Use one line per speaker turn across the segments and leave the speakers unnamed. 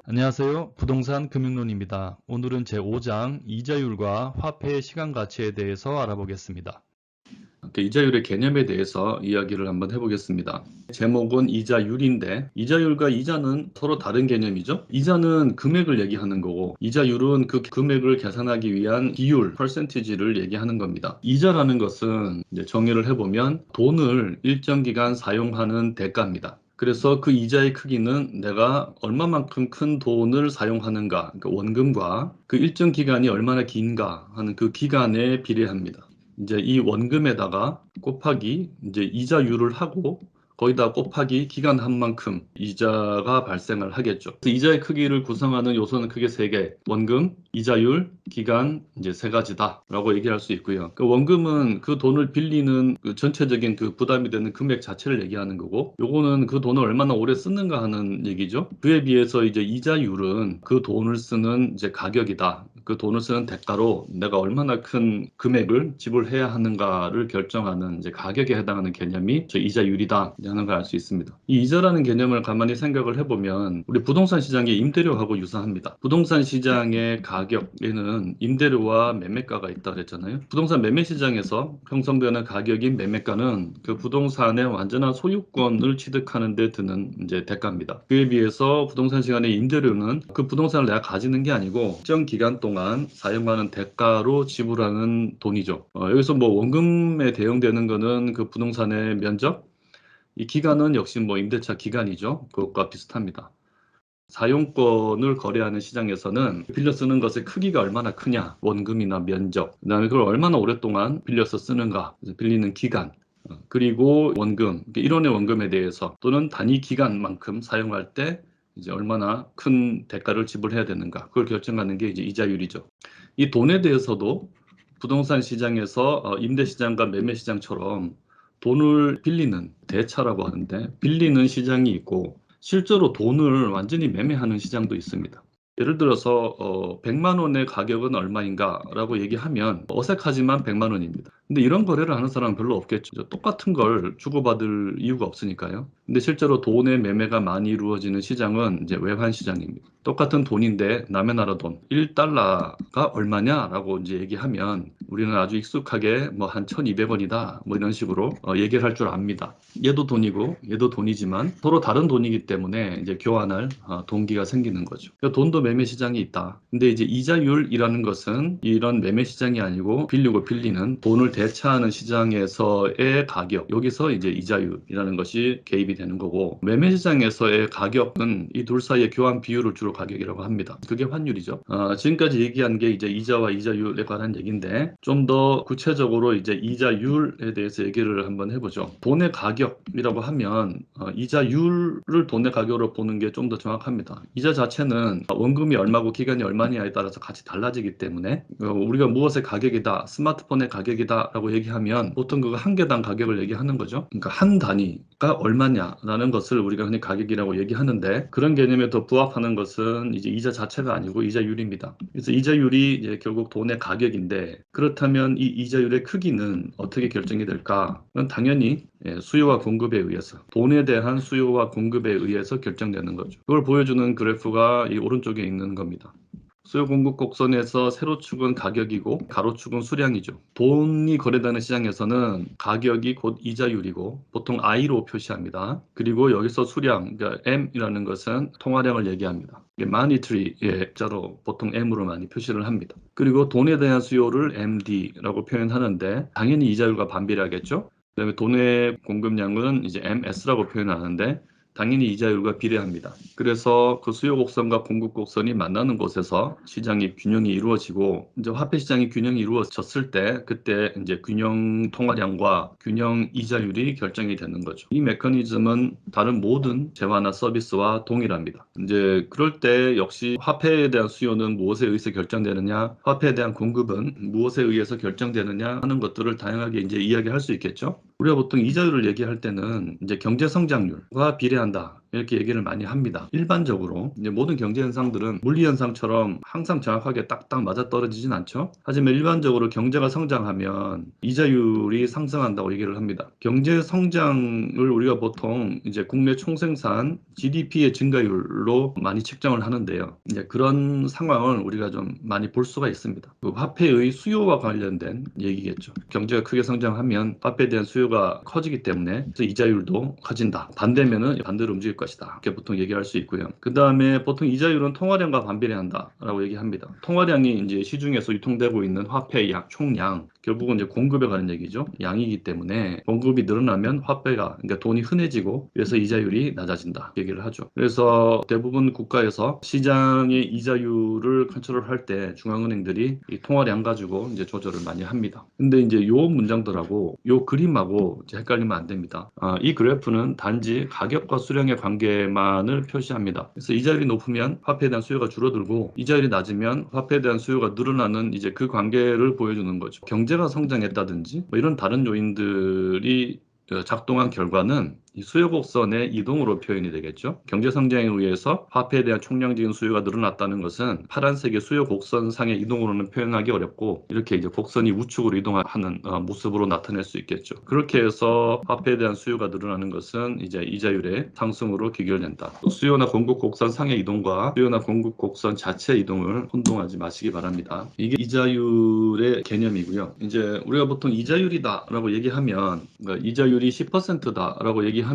안녕하세요. 부동산 금융론입니다. 오늘은 제5장 이자율과 화폐의 시간 가치에 대해서 알아보겠습니다. 이자율의 개념에 대해서 이야기를 한번 해보겠습니다. 제목은 이자율인데, 이자율과 이자는 서로 다른 개념이죠. 이자는 금액을 얘기하는 거고, 이자율은 그 금액을 계산하기 위한 비율, 퍼센티지를 얘기하는 겁니다. 이자라는 것은 이제 정의를 해보면 돈을 일정 기간 사용하는 대가입니다. 그래서 그 이자의 크기는 내가 얼마만큼 큰 돈을 사용하는가, 그러니까 원금과 그 일정 기간이 얼마나 긴가 하는 그 기간에 비례합니다. 이제 이 원금에다가 곱하기 이제 이자율을 하고 거기다 곱하기 기간 한 만큼 이자가 발생을 하겠죠. 그래서 이자의 크기를 구성하는 요소는 크게 세 개. 원금, 이자율, 기간 이제 세 가지다라고 얘기할 수 있고요. 그 원금은 그 돈을 빌리는 그 전체적인 그 부담이 되는 금액 자체를 얘기하는 거고, 요거는 그 돈을 얼마나 오래 쓰는가 하는 얘기죠. 그에 비해서 이제 이자율은 그 돈을 쓰는 이제 가격이다. 그 돈을 쓰는 대가로 내가 얼마나 큰 금액을 지불해야 하는가를 결정하는 이제 가격에 해당하는 개념이 저 이자율이다 하는 걸 알 수 있습니다. 이 이자라는 개념을 가만히 생각을 해보면 우리 부동산 시장의 임대료하고 유사합니다. 부동산 시장의 가격에는 임대료와 매매가가 있다고 그랬잖아요. 부동산 매매 시장에서 형성되는 가격인 매매가는 그 부동산의 완전한 소유권을 취득하는 데 드는 이제 대가입니다. 그에 비해서 부동산 시장의 임대료는 그 부동산을 내가 가지는 게 아니고 특정 기간 동안 사용하는 대가로 지불하는 돈이죠. 여기서 뭐 원금에 대응되는 거는 그 부동산의 면적, 이 기간은 역시 뭐 임대차 기간이죠. 그것과 비슷합니다. 사용권을 거래하는 시장에서는 빌려 쓰는 것의 크기가 얼마나 크냐, 원금이나 면적, 그다음에 그걸 얼마나 오랫동안 빌려서 쓰는가, 빌리는 기간, 그리고 원금, 1원의 원금에 대해서 또는 단위 기간만큼 사용할 때 이제 얼마나 큰 대가를 지불해야 되는가, 그걸 결정하는 게 이제 이자율이죠. 이 돈에 대해서도 부동산 시장에서 임대 시장과 매매 시장처럼 돈을 빌리는 대차라고 하는데, 빌리는 시장이 있고 실제로 돈을 완전히 매매하는 시장도 있습니다. 예를 들어서 100만 원의 가격은 얼마인가 라고 얘기하면 어색하지만 100만 원입니다. 근데 이런 거래를 하는 사람은 별로 없겠죠. 똑같은 걸 주고받을 이유가 없으니까요. 근데 실제로 돈의 매매가 많이 이루어지는 시장은 이제 외환 시장입니다. 똑같은 돈인데 남의 나라 돈 1달러가 얼마냐라고 이제 얘기하면 우리는 아주 익숙하게 뭐 한 1,200원이다 뭐 이런 식으로 얘기를 할 줄 압니다. 얘도 돈이고 얘도 돈이지만 서로 다른 돈이기 때문에 이제 교환할 동기가 생기는 거죠. 그러니까 돈도 매매 시장이 있다. 근데 이제 이자율이라는 것은 이런 매매 시장이 아니고 빌리고 빌리는 돈을 대차하는 시장에서의 가격, 여기서 이제 이자율이라는 것이 개입이 되는 거고, 매매 시장에서의 가격은 이 둘 사이의 교환 비율을 주로 가격이라고 합니다. 그게 환율이죠. 지금까지 얘기한 게 이제 이자와 이자율에 관한 얘기인데, 좀 더 구체적으로 이제 이자율에 대해서 얘기를 한번 해보죠. 돈의 가격이라고 하면 이자율을 돈의 가격으로 보는 게 좀 더 정확합니다. 이자 자체는 원금이 얼마고 기간이 얼마냐에 따라서 같이 달라지기 때문에 우리가 무엇의 가격이다, 스마트폰의 가격이다 라고 얘기하면 보통 그거 한 개당 가격을 얘기하는 거죠. 그러니까 한 단위가 얼마냐라는 것을 우리가 흔히 가격이라고 얘기하는데, 그런 개념에 더 부합하는 것은 이제 이자 자체가 아니고 이자율입니다. 그래서 이자율이 이제 결국 돈의 가격인데, 그렇다면 이 이자율의 크기는 어떻게 결정이 될까? 그건 당연히 수요와 공급에 의해서, 돈에 대한 수요와 공급에 의해서 결정되는 거죠. 그걸 보여주는 그래프가 이 오른쪽에 있는 겁니다. 수요 공급 곡선에서 세로축은 가격이고 가로축은 수량이죠. 돈이 거래되는 시장에서는 가격이 곧 이자율이고 보통 I로 표시합니다. 그리고 여기서 수량, 그러니까 M이라는 것은 통화량을 얘기합니다. monetary의 자로 보통 M으로 많이 표시를 합니다. 그리고 돈에 대한 수요를 MD라고 표현하는데 당연히 이자율과 반비례하겠죠. 그다음에 돈의 공급량은 이제 MS라고 표현하는데 당연히 이자율과 비례합니다. 그래서 그 수요 곡선과 공급 곡선이 만나는 곳에서 시장이 균형이 이루어지고, 이제 화폐 시장이 균형이 이루어졌을 때 그때 이제 균형 통화량과 균형 이자율이 결정이 되는 거죠. 이 메커니즘은 다른 모든 재화나 서비스와 동일합니다. 이제 그럴 때 역시 화폐에 대한 수요는 무엇에 의해서 결정되느냐, 화폐에 대한 공급은 무엇에 의해서 결정되느냐 하는 것들을 다양하게 이제 이야기할 수 있겠죠. 우리가 보통 이자율을 얘기할 때는 이제 경제 성장률과 비례한다 이렇게 얘기를 많이 합니다. 일반적으로 이제 모든 경제 현상들은 물리 현상처럼 항상 정확하게 딱딱 맞아떨어지진 않죠. 하지만 일반적으로 경제가 성장하면 이자율이 상승한다고 얘기를 합니다. 경제 성장을 우리가 보통 이제 국내 총생산 GDP의 증가율로 많이 측정을 하는데요. 이제 그런 상황을 우리가 좀 많이 볼 수가 있습니다. 그 화폐의 수요와 관련된 얘기겠죠. 경제가 크게 성장하면 화폐에 대한 수요가 커지기 때문에 이자율도 커진다. 반대면은 반대로 움직일 것이다. 이렇게 보통 얘기할 수 있고요. 그 다음에 보통 이자율은 통화량과 반비례한다라고 얘기합니다. 통화량이 이제 시중에서 유통되고 있는 화폐의 총량, 결국은 이제 공급에 관한 얘기죠. 양이기 때문에 공급이 늘어나면 화폐가, 그러니까 돈이 흔해지고 그래서 이자율이 낮아진다 얘기를 하죠. 그래서 대부분 국가에서 시장의 이자율을 컨트롤할 때 중앙은행들이 이 통화량 가지고 이제 조절을 많이 합니다. 근데 이제 요 문장들하고 요 그림하고 이제 헷갈리면 안 됩니다. 이 그래프는 단지 가격과 수량의 관계만을 표시합니다. 그래서 이자율이 높으면 화폐에 대한 수요가 줄어들고 이자율이 낮으면 화폐에 대한 수요가 늘어나는 이제 그 관계를 보여주는 거죠. 경제가 성장했다든지 뭐 이런 다른 요인들이 작동한 결과는 이 수요 곡선의 이동으로 표현이 되겠죠. 경제 성장에 의해서 화폐에 대한 총량적인 수요가 늘어났다는 것은 파란색의 수요 곡선상의 이동으로는 표현하기 어렵고 이렇게 이제 곡선이 우측으로 이동하는 모습으로 나타낼 수 있겠죠. 그렇게 해서 화폐에 대한 수요가 늘어나는 것은 이제 이자율의 상승으로 귀결된다. 수요나 공급 곡선상의 이동과 수요나 공급 곡선 자체의 이동을 혼동하지 마시기 바랍니다. 이게 이자율의 개념이고요. 이제 우리가 보통 이자율이다라고 얘기하면 그러니까 이자율이 10%다라고 얘기하면은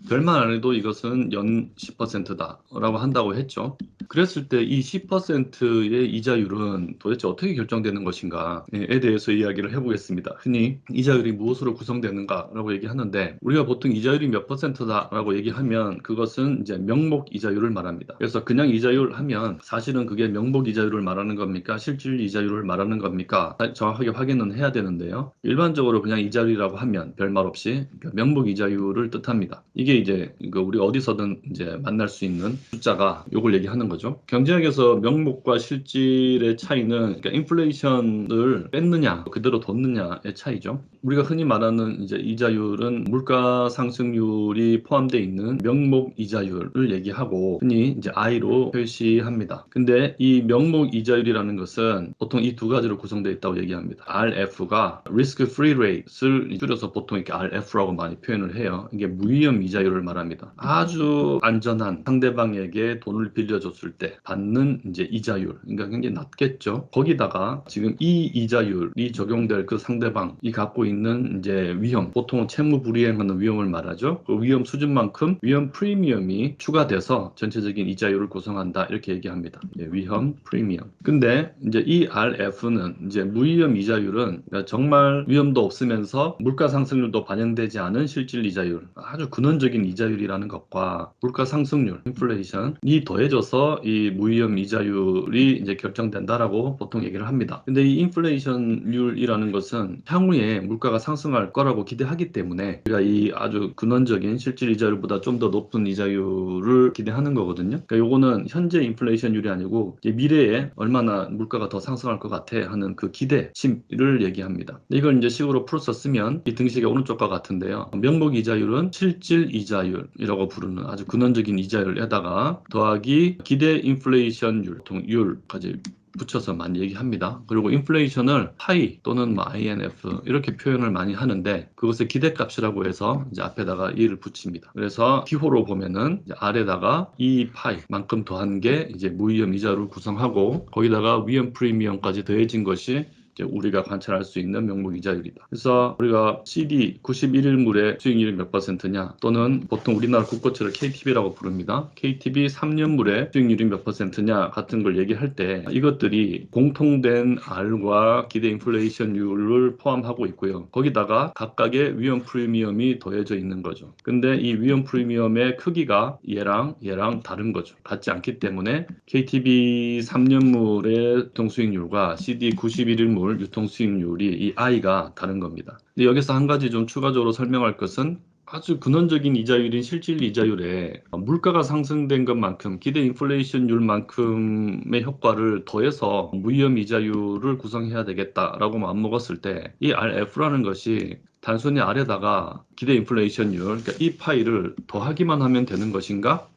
별말 안 해도 이것은 연 10%다라고 한다고 했죠. 그랬을 때 이 10%의 이자율은 도대체 어떻게 결정되는 것인가에 대해서 이야기를 해보겠습니다. 흔히 이자율이 무엇으로 구성되는가라고 얘기하는데 우리가 보통 이자율이 몇 %다라고 얘기하면 그것은 이제 명목 이자율을 말합니다. 그래서 그냥 이자율 하면 사실은 그게 명목 이자율을 말하는 겁니까? 실질 이자율을 말하는 겁니까? 정확하게 확인은 해야 되는데요. 일반적으로 그냥 이자율이라고 하면 별말 없이 명목 이자율을 뜻합니다. 이게 이제 우리 어디서든 이제 만날 수 있는 숫자가 요걸 얘기하는 거죠. 경제학에서 명목과 실질의 차이는 그러니까 인플레이션을 뺐느냐 그대로 뒀느냐의 차이죠. 우리가 흔히 말하는 이제 이자율은 물가 상승률이 포함되어 있는 명목 이자율을 얘기하고 흔히 이제 I로 표시합니다. 근데 이 명목 이자율이라는 것은 보통 이 두 가지로 구성되어 있다고 얘기합니다. RF가 Risk Free Rate를 줄여서 보통 이렇게 RF라고 많이 표현을 해요. 이게 무위험 이자율을 말합니다. 아주 안전한 상대방에게 돈을 빌려줬을 때 받는 이제 이자율, 그러니까 굉장히 낮겠죠. 거기다가 지금 이 이자율이 적용될 그 상대방이 갖고 있는 이제 위험, 보통 채무 불이행하는 위험을 말하죠. 그 위험 수준만큼 위험 프리미엄이 추가돼서 전체적인 이자율을 구성한다 이렇게 얘기합니다. 위험 프리미엄. 근데 이제 이 RF는 이제 무위험 이자율은 그러니까 정말 위험도 없으면서 물가 상승률도 반영되지 않은 실질 이자율, 아주 근원적인 이자율이라는 것과 물가 상승률, 인플레이션이 더해져서 이 무위험 이자율이 이제 결정된다라고 보통 얘기를 합니다. 근데 이 인플레이션율이라는 것은 향후에 물가가 상승할 거라고 기대하기 때문에 우리가 이 아주 근원적인 실질 이자율보다 좀 더 높은 이자율을 기대하는 거거든요. 그러니까 요거는 현재 인플레이션율이 아니고 미래에 얼마나 물가가 더 상승할 것 같아 하는 그 기대치를 얘기합니다. 이걸 이제 식으로 풀어서 쓰면 이 등식의 오른쪽과 같은데요. 명목 이자율은 실질 이자율이라고 부르는 아주 근원적인 이자율에다가 더하기 기대 인플레이션율, 율까지 붙여서 많이 얘기합니다. 그리고 인플레이션을 파이 또는 INF 이렇게 표현을 많이 하는데 그것을 기대값이라고 해서 이제 앞에다가 2를 붙입니다. 그래서 기호로 보면은 이제 아래다가 이 파이만큼 더한 게 이제 무위험 이자율을 구성하고 거기다가 위험 프리미엄까지 더해진 것이 우리가 관찰할 수 있는 명목 이자율이다. 그래서 우리가 CD 91일물의 수익률이 몇 %냐 또는 보통 우리나라 국고채를 KTB라고 부릅니다. KTB 3년물의 수익률이 몇 %냐 같은 걸 얘기할 때 이것들이 공통된 R과 기대 인플레이션율을 포함하고 있고요. 거기다가 각각의 위험 프리미엄이 더해져 있는 거죠. 근데 이 위험 프리미엄의 크기가 얘랑 다른 거죠. 같지 않기 때문에 KTB 3년물의 유통수익률과 CD 91일물 유통수익률이 이 I가 다른 겁니다. 근데 여기서 한 가지 좀 추가적으로 설명할 것은 아주 근원적인 이자율인 실질 이자율에 물가가 상승된 것만큼 기대 인플레이션율만큼의 효과를 더해서 무위험 이자율을 구성해야 되겠다라고 마음먹었을 때 이 RF라는 것이 단순히 R에다가 기대 인플레이션율, 그러니까 이 파이를 더하기만 하면 되는 것인가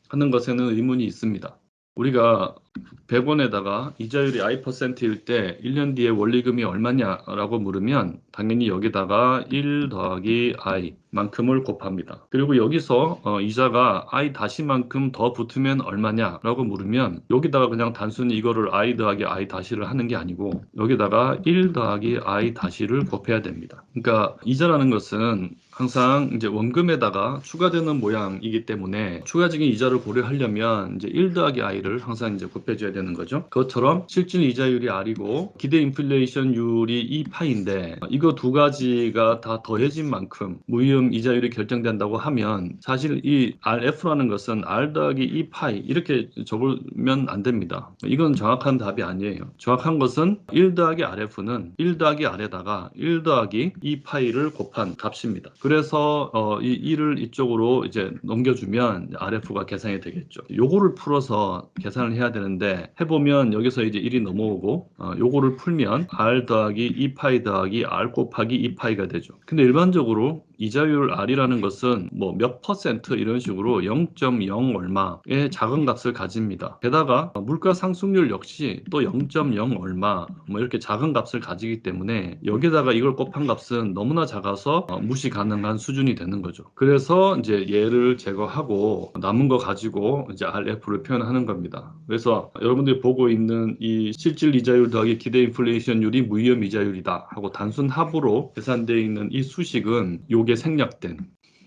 하는 것에는 의문이 있습니다. 우리가 100원에다가 이자율이 I%일 때 1년 뒤에 원리금이 얼마냐라고 물으면 당연히 여기다가 1 더하기 I 만큼을 곱합니다. 그리고 여기서 이자가 I 다시만큼 더 붙으면 얼마냐라고 물으면 여기다가 그냥 단순히 이거를 I 더하기 I 다시를 하는 게 아니고 여기다가 1 더하기 I 다시를 곱해야 됩니다. 그러니까 이자라는 것은 항상 이제 원금에다가 추가되는 모양이기 때문에 추가적인 이자를 고려하려면 이제 1 더하기 I를 항상 이제 곱해줘야 되는 거죠. 그것처럼 실질 이자율이 R이고 기대 인플레이션율이 이 파인데 이거 두 가지가 다 더해진 만큼 무이음 이자율이 결정된다고 하면 사실 이 RF라는 것은 R 더하기 이 파이 이렇게 적으면 안 됩니다. 이건 정확한 답이 아니에요. 정확한 것은 1 더하기 RF는 1 더하기 R에다가 1 더하기 이 파이를 곱한 값입니다. 그래서 이 1을 이쪽으로 이제 넘겨주면 RF가 계산이 되겠죠. 요거를 풀어서 계산을 해야 되는데 해보면 여기서 이제 1이 넘어오고 요거를 풀면 R 더하기 2파이 더하기 R 곱하기 2파이가 되죠. 근데 일반적으로 이자율 R이라는 것은 뭐 몇 퍼센트 이런 식으로 0.0 얼마의 작은 값을 가집니다. 게다가 물가 상승률 역시 또 0.0 얼마 뭐 이렇게 작은 값을 가지기 때문에 여기다가 이걸 곱한 값은 너무나 작아서 무시 가능한 수준이 되는 거죠. 그래서 이제 얘를 제거하고 남은 거 가지고 이제 RF를 표현하는 겁니다. 그래서 여러분들이 보고 있는 이 실질 이자율 더하기 기대 인플레이션율이 무위험 이자율이다 하고 단순 합으로 계산되어 있는 이 수식은 요게 생략된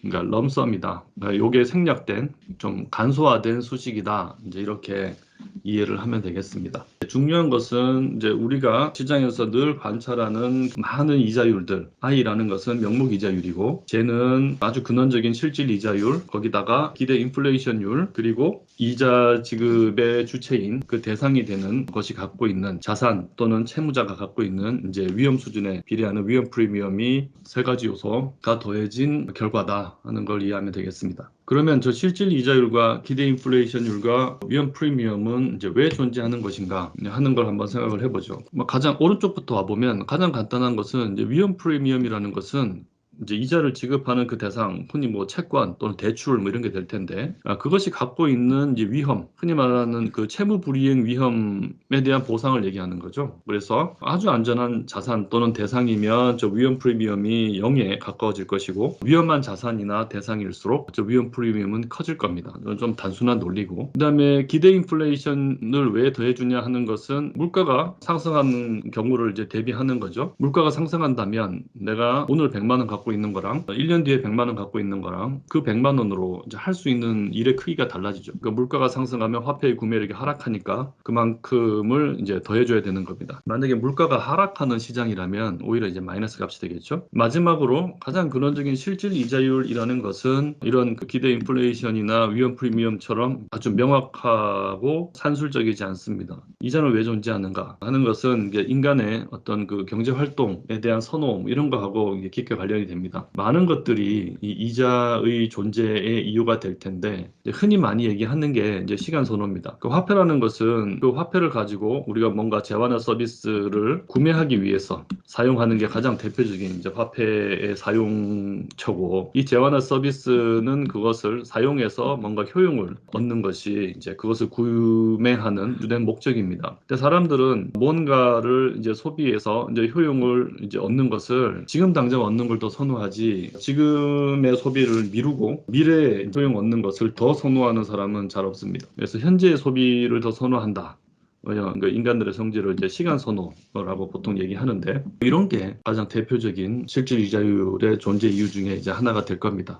그러니까 럼썸이다. 그러니까 요게 생략된 좀 간소화된 수식이다. 이제 이렇게 이해를 하면 되겠습니다. 중요한 것은 이제 우리가 시장에서 늘 관찰하는 많은 이자율들 I라는 것은 명목 이자율이고 J는 아주 근원적인 실질 이자율 거기다가 기대 인플레이션율 그리고 이자 지급의 주체인 그 대상이 되는 것이 갖고 있는 자산 또는 채무자가 갖고 있는 이제 위험 수준에 비례하는 위험 프리미엄이 세 가지 요소가 더해진 결과다 하는 걸 이해하면 되겠습니다. 그러면 저 실질 이자율과 기대 인플레이션율과 위험 프리미엄은 이제 왜 존재하는 것인가 하는 걸 한번 생각을 해보죠. 가장 오른쪽부터 와보면 가장 간단한 것은 이제 위험 프리미엄이라는 것은 이제 이자를 지급하는 그 대상, 흔히 뭐 채권 또는 대출 뭐 이런 게 될 텐데, 그것이 갖고 있는 이제 위험, 흔히 말하는 그 채무 불이행 위험에 대한 보상을 얘기하는 거죠. 그래서 아주 안전한 자산 또는 대상이면 저 위험 프리미엄이 0에 가까워질 것이고, 위험한 자산이나 대상일수록 저 위험 프리미엄은 커질 겁니다. 이건 좀 단순한 논리고. 그 다음에 기대 인플레이션을 왜 더해주냐 하는 것은 물가가 상승하는 경우를 이제 대비하는 거죠. 물가가 상승한다면 내가 오늘 100만 원 갖고 있는 거랑 1년 뒤에 100만 원 갖고 있는 거랑 그 100만 원으로 이제 할 수 있는 일의 크기가 달라지죠. 그러니까 물가가 상승하면 화폐의 구매력이 하락하니까 그만큼을 이제 더해줘야 되는 겁니다. 만약에 물가가 하락하는 시장이라면 오히려 이제 마이너스 값이 되겠죠. 마지막으로 가장 근원적인 실질 이자율이라는 것은 이런 그 기대 인플레이션이나 위험 프리미엄처럼 아주 명확하고 산술적이지 않습니다. 이자는 왜 존재하는가 하는 것은 이제 인간의 어떤 그 경제 활동에 대한 선호 이런 거하고 깊게 관련이 됩니다. 많은 것들이 이 이자의 존재의 이유가 될 텐데 흔히 많이 얘기하는 게 이제 시간 선호입니다. 그 화폐라는 것은 그 화폐를 가지고 우리가 뭔가 재화나 서비스를 구매하기 위해서 사용하는 게 가장 대표적인 이제 화폐의 사용처고 이 재화나 서비스는 그것을 사용해서 뭔가 효용을 얻는 것이 이제 그것을 구매하는 주된 목적입니다. 근데 사람들은 뭔가를 이제 소비해서 이제 효용을 이제 얻는 것을 지금 당장 얻는 걸 더 선호하지 지금의 소비를 미루고 미래에 효용 얻는 것을 더 선호하는 사람은 잘 없습니다. 그래서 현재의 소비를 더 선호한다. 인간들의 성질을 이제 시간 선호라고 보통 얘기하는데 이런 게 가장 대표적인 실질 이자율의 존재 이유 중에 이제 하나가 될 겁니다.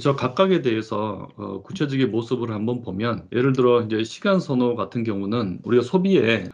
저 각각에 대해서 구체적인 모습을 한번 보면 예를 들어 이제 시간 선호 같은 경우는 우리가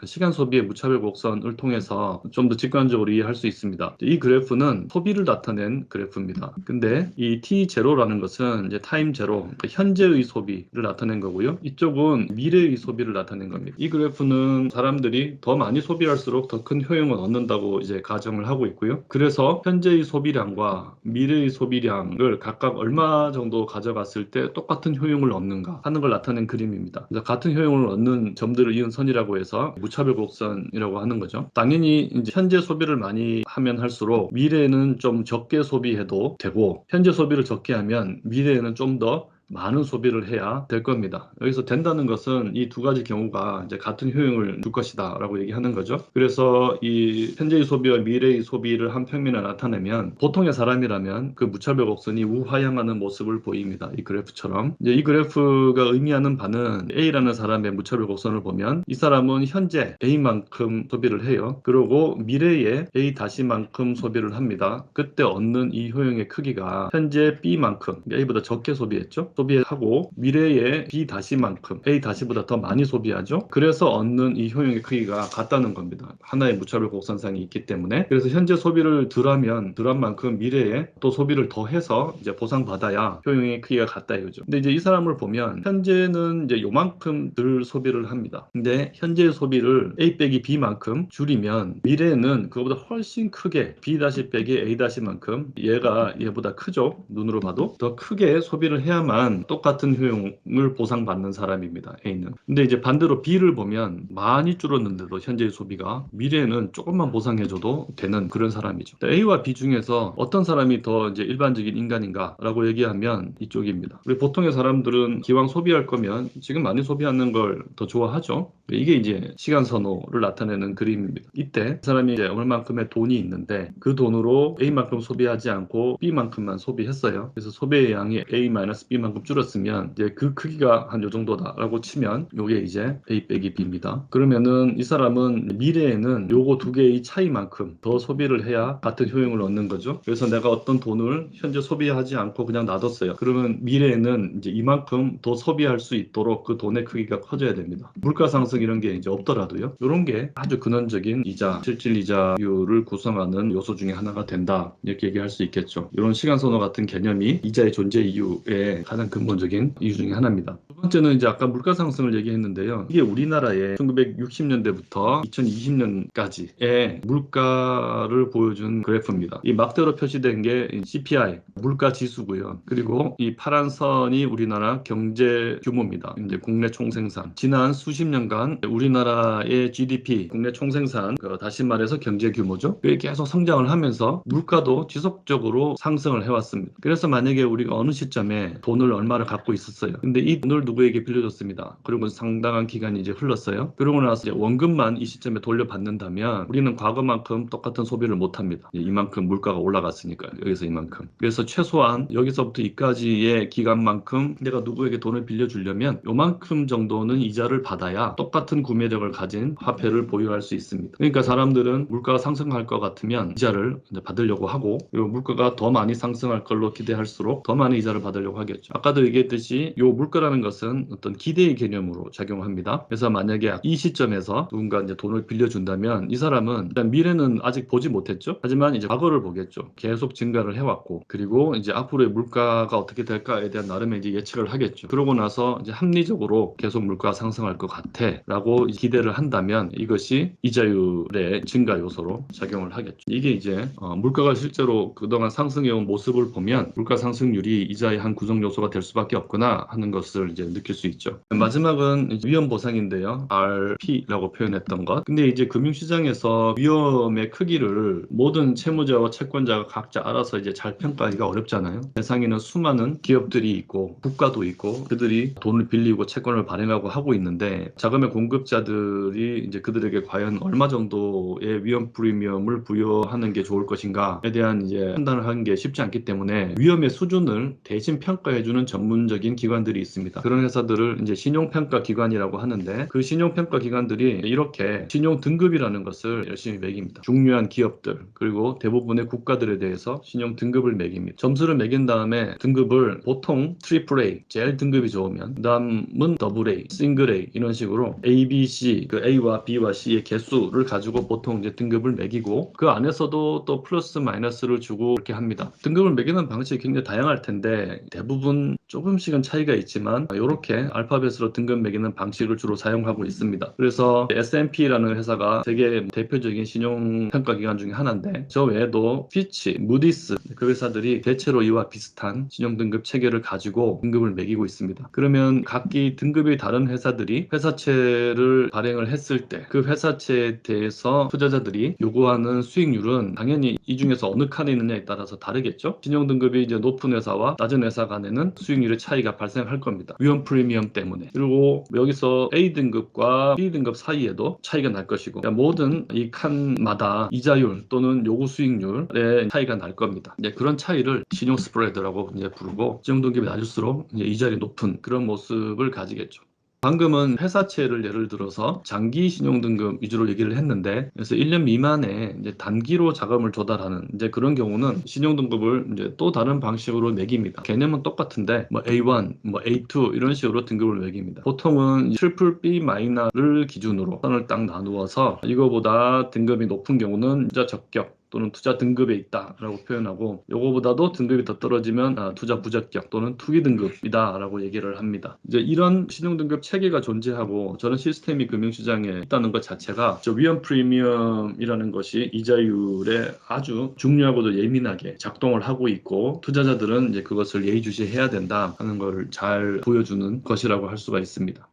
시간 소비의 무차별 곡선을 통해서 좀 더 직관적으로 이해할 수 있습니다. 이 그래프는 소비를 나타낸 그래프입니다. 근데 이 T0라는 것은 이제 타임 제로, 그러니까 현재의 소비를 나타낸 거고요. 이쪽은 미래의 소비를 나타낸 겁니다. 이 그래프는 사람들이 더 많이 소비할수록 더 큰 효용을 얻는다고 이제 가정을 하고 있고요. 그래서 현재의 소비량과 미래의 소비량을 각각 얼마 얼마 정도 가져갔을 때 똑같은 효용을 얻는가 하는 걸 나타낸 그림입니다. 그래서 같은 효용을 얻는 점들을 이은 선이라고 해서 무차별 곡선이라고 하는 거죠. 당연히 이제 현재 소비를 많이 하면 할수록 미래에는 좀 적게 소비해도 되고, 현재 소비를 적게 하면 미래에는 좀 더 많은 소비를 해야 될 겁니다. 여기서 된다는 것은 이 두 가지 경우가 이제 같은 효용을 줄 것이다 라고 얘기하는 거죠. 그래서 이 현재의 소비와 미래의 소비를 한 평면에 나타내면 보통의 사람이라면 그 무차별 곡선이 우하향하는 모습을 보입니다. 이 그래프처럼. 이제 이 그래프가 의미하는 바는 A라는 사람의 무차별 곡선을 보면 이 사람은 현재 A만큼 소비를 해요. 그리고 미래에 A-만큼 소비를 합니다. 그때 얻는 이 효용의 크기가 현재 B만큼, A보다 적게 소비했죠. 소비하고 미래에 B-만큼 A-보다 더 많이 소비하죠. 그래서 얻는 이 효용의 크기가 같다는 겁니다. 하나의 무차별 곡선상이 있기 때문에. 그래서 현재 소비를 덜하면 덜한 만큼 미래에 또 소비를 더해서 이제 보상받아야 효용의 크기가 같다 이거죠. 근데 이제 이 사람을 보면 현재는 이제 요만큼 덜 소비를 합니다. 근데 현재의 소비를 A 빼기 B만큼 줄이면 미래에는 그거보다 훨씬 크게 B- 빼기 A-만큼 얘가 얘보다 크죠. 눈으로 봐도 더 크게 소비를 해야만 똑같은 효용을 보상받는 사람입니다. A는. 근데 이제 반대로 B를 보면 많이 줄었는데도 현재의 소비가 미래에는 조금만 보상해줘도 되는 그런 사람이죠. A와 B 중에서 어떤 사람이 더 이제 일반적인 인간인가라고 얘기하면 이쪽입니다. 우리 보통의 사람들은 기왕 소비할 거면 지금 많이 소비하는 걸 더 좋아하죠. 이게 이제 시간 선호를 나타내는 그림입니다. 이때 그 사람이 이제 얼마만큼의 돈이 있는데 그 돈으로 A만큼 소비하지 않고 B만큼만 소비했어요. 그래서 소비의 양이 A-B만큼 줄었으면 이제 그 크기가 한 요 정도다라고 치면 요게 이제 A 빼기 B입니다. 그러면은 이 사람은 미래에는 요거 두 개의 차이만큼 더 소비를 해야 같은 효용을 얻는 거죠. 그래서 내가 어떤 돈을 현재 소비하지 않고 그냥 놔뒀어요. 그러면 미래에는 이제 이만큼 더 소비할 수 있도록 그 돈의 크기가 커져야 됩니다. 물가 상승 이런 게 이제 없더라도요. 이런 게 아주 근원적인 이자, 실질 이자율을 구성하는 요소 중에 하나가 된다. 이렇게 얘기할 수 있겠죠. 이런 시간 선호 같은 개념이 이자의 존재 이유의 가장 근본적인 이유 중에 하나입니다. 두 번째는 이제 아까 물가 상승을 얘기했는데요. 이게 우리나라의 1960년대부터 2020년까지의 물가를 보여준 그래프입니다. 이 막대로 표시된 게 CPI, 물가 지수고요. 그리고 이 파란 선이 우리나라 경제 규모입니다. 이제 국내 총생산. 지난 수십 년간 우리나라의 GDP, 국내 총생산, 다시 말해서 경제 규모죠. 그게 계속 성장을 하면서 물가도 지속적으로 상승을 해왔습니다. 그래서 만약에 우리가 어느 시점에 돈을 얼마를 갖고 있었어요. 근데 이 돈을 누구에게 빌려줬습니다. 그리고 상당한 기간이 이제 흘렀어요. 그러고 나서 이제 원금만 이 시점에 돌려받는다면 우리는 과거만큼 똑같은 소비를 못합니다. 이만큼 물가가 올라갔으니까 여기서 이만큼. 그래서 최소한 여기서부터 이까지의 기간만큼 내가 누구에게 돈을 빌려주려면 요만큼 정도는 이자를 받아야 똑같은 구매력을 가진 화폐를 보유할 수 있습니다. 그러니까 사람들은 물가가 상승할 것 같으면 이자를 받으려고 하고, 그리고 물가가 더 많이 상승할 걸로 기대할수록 더 많은 이자를 받으려고 하겠죠. 아까도 얘기했듯이 이 물가라는 것은 어떤 기대의 개념으로 작용합니다. 그래서 만약에 이 시점에서 누군가 이제 돈을 빌려준다면 이 사람은 일단 미래는 아직 보지 못했죠. 하지만 이제 과거를 보겠죠. 계속 증가를 해왔고, 그리고 이제 앞으로의 물가가 어떻게 될까에 대한 나름의 이제 예측을 하겠죠. 그러고 나서 이제 합리적으로 계속 물가가 상승할 것 같아라고 기대를 한다면 이것이 이자율의 증가 요소로 작용을 하겠죠. 이게 이제 물가가 실제로 그동안 상승해온 모습을 보면 물가 상승률이 이자의 한 구성 요소가 될 수밖에 없구나 하는 것을 이제 느낄 수 있죠. 마지막은 위험 보상인데요. RP라고 표현했던 것. 근데 이제 금융시장에서 위험의 크기를 모든 채무자와 채권자가 각자 알아서 이제 잘 평가하기가 어렵잖아요. 세상에는 수많은 기업들이 있고 국가도 있고 그들이 돈을 빌리고 채권을 발행하고 하고 있는데 자금의 공급자들이 이제 그들에게 과연 얼마 정도의 위험 프리미엄을 부여하는 게 좋을 것인가에 대한 이제 판단을 하는 게 쉽지 않기 때문에 위험의 수준을 대신 평가해주는 전문적인 기관들이 있습니다. 그런 회사들을 이제 신용평가 기관이라고 하는데 그 신용평가 기관들이 이렇게 신용 등급이라는 것을 열심히 매깁니다. 중요한 기업들 그리고 대부분의 국가들에 대해서 신용 등급을 매깁니다. 점수를 매긴 다음에 등급을 보통 트리플 A, 제일 등급이 좋으면 그 다음은 더블 A, 싱글 A 이런 식으로 A, B, C, 그 A와 B와 C의 개수를 가지고 보통 이제 등급을 매기고 그 안에서도 또 플러스 마이너스를 주고 이렇게 합니다. 등급을 매기는 방식이 굉장히 다양할 텐데 대부분 조금씩은 차이가 있지만 이 이렇게 알파벳으로 등급 매기는 방식을 주로 사용하고 있습니다. 그래서 S&P라는 회사가 세계 대표적인 신용평가기관 중에 하나인데 저 외에도 피치, 무디스 그 회사들이 대체로 이와 비슷한 신용등급 체계를 가지고 등급을 매기고 있습니다. 그러면 각기 등급이 다른 회사들이 회사채를 발행을 했을 때 그 회사채에 대해서 투자자들이 요구하는 수익률은 당연히 이 중에서 어느 칸에 있느냐에 따라서 다르겠죠. 신용등급이 이제 높은 회사와 낮은 회사 간에는 수익률의 차이가 발생할 겁니다. 위험 프리미엄 때문에. 그리고 여기서 A등급과 B등급 사이에도 차이가 날 것이고 모든 이 칸마다 이자율 또는 요구 수익률의 차이가 날 겁니다. 이제 그런 차이를 신용 스프레드라고 이제 부르고 신용등급이 낮을수록 이제 이자율이 높은 그런 모습을 가지겠죠. 방금은 회사채를 예를 들어서 장기 신용등급 위주로 얘기를 했는데, 그래서 1년 미만에 이제 단기로 자금을 조달하는 이제 그런 경우는 신용등급을 이제 또 다른 방식으로 매깁니다. 개념은 똑같은데, 뭐 A1, 뭐 A2 이런 식으로 등급을 매깁니다. 보통은 트리플 B 마이너를 기준으로 선을 딱 나누어서 이거보다 등급이 높은 경우는 투자 적격 또는 투자 등급에 있다라고 표현하고, 요거보다도 등급이 더 떨어지면 투자 부적격 또는 투기 등급이다라고 얘기를 합니다. 이제 이런 신용등급 체계가 존재하고 저런 시스템이 금융시장에 있다는 것 자체가 저 위험 프리미엄이라는 것이 이자율에 아주 중요하고도 예민하게 작동을 하고 있고, 투자자들은 이제 그것을 예의주시해야 된다 하는 걸 잘 보여주는 것이라고 할 수가 있습니다.